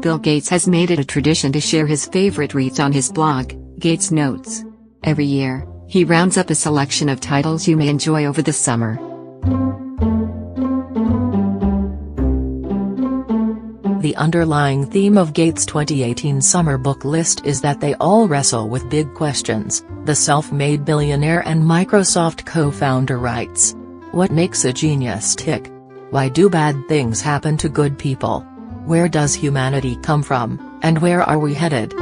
Bill Gates has made it a tradition to share his favorite reads on his blog, Gates Notes. Every year, he rounds up a selection of titles you may enjoy over the summer. The underlying theme of Gates' 2018 summer book list is that they all wrestle with big questions, the self-made billionaire and Microsoft co-founder writes. What makes a genius tick? Why do bad things happen to good people? Where does humanity come from, and where are we headed?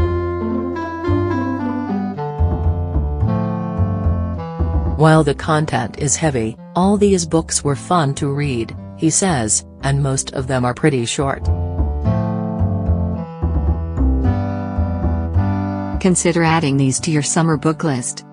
While the content is heavy, all these books were fun to read, he says, and most of them are pretty short. Consider adding these to your summer book list.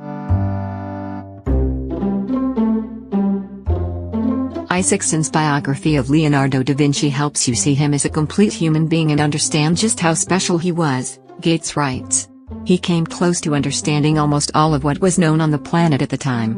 Isaacson's biography of Leonardo da Vinci helps you see him as a complete human being and understand just how special he was, Gates writes. He came close to understanding almost all of what was known on the planet at the time.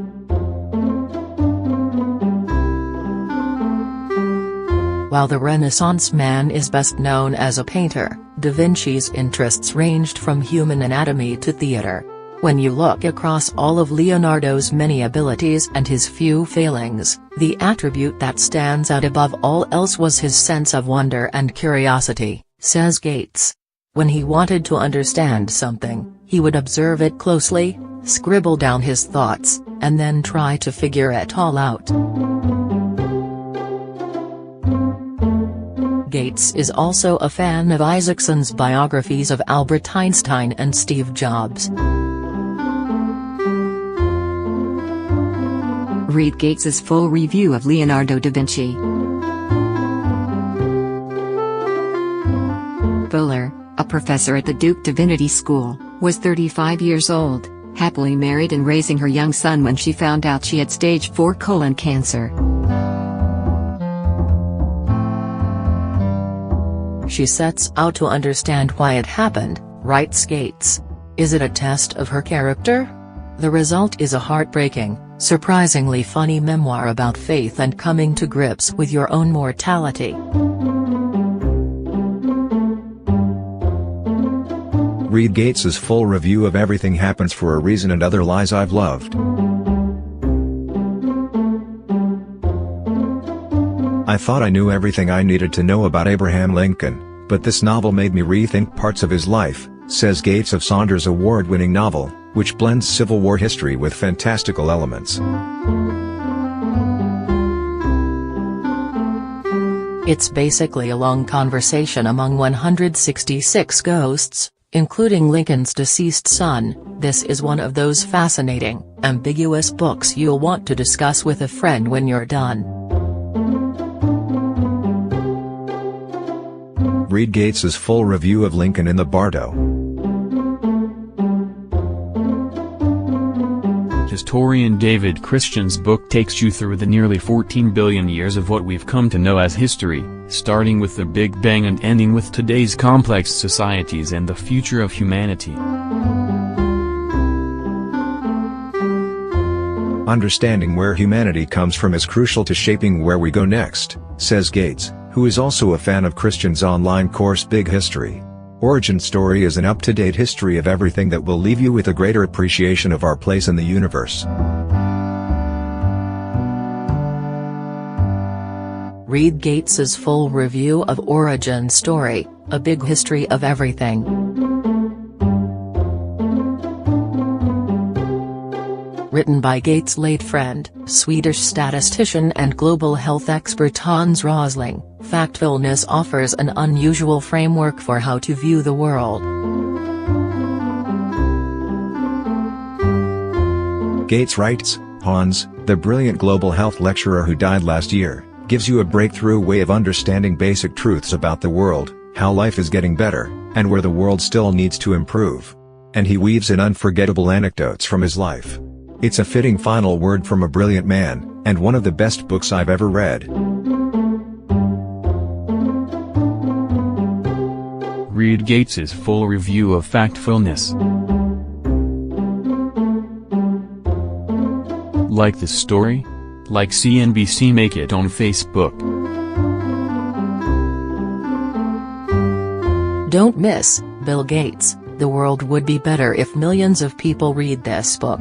While the Renaissance man is best known as a painter, Da Vinci's interests ranged from human anatomy to theater. When you look across all of Leonardo's many abilities and his few failings, the attribute that stands out above all else was his sense of wonder and curiosity, says Gates. When he wanted to understand something, he would observe it closely, scribble down his thoughts, and then try to figure it all out. Gates is also a fan of Isaacson's biographies of Albert Einstein and Steve Jobs. Read Gates's full review of Leonardo da Vinci. Fuller, a professor at the Duke Divinity School, was 35 years old, happily married and raising her young son when she found out she had stage 4 colon cancer. She sets out to understand why it happened, writes Gates. Is it a test of her character? The result is a heartbreaking, surprisingly funny memoir about faith and coming to grips with your own mortality. Read Gates's full review of Everything Happens for a Reason and Other Lies I've Loved. I thought I knew everything I needed to know about Abraham Lincoln, but this novel made me rethink parts of his life, says Gates of Saunders' award-winning novel, which blends Civil War history with fantastical elements. It's basically a long conversation among 166 ghosts, including Lincoln's deceased son. This is one of those fascinating, ambiguous books you'll want to discuss with a friend when you're done. Read Gates's full review of Lincoln in the Bardo. Historian David Christian's book takes you through the nearly 14 billion years of what we've come to know as history, starting with the Big Bang and ending with today's complex societies and the future of humanity. Understanding where humanity comes from is crucial to shaping where we go next, says Gates, who is also a fan of Christian's online course Big History. Origin Story is an up-to-date history of everything that will leave you with a greater appreciation of our place in the universe. Read Gates's full review of Origin Story, A Big History of Everything. Written by Gates' late friend, Swedish statistician and global health expert Hans Rosling, Factfulness offers an unusual framework for how to view the world. Gates writes, Hans, the brilliant global health lecturer who died last year, gives you a breakthrough way of understanding basic truths about the world, how life is getting better, and where the world still needs to improve. And he weaves in unforgettable anecdotes from his life. It's a fitting final word from a brilliant man, and one of the best books I've ever read. Read Gates's full review of Factfulness. Like this story? Like CNBC, make it on Facebook. Don't miss Bill Gates, The World Would Be Better If Millions of People Read This Book.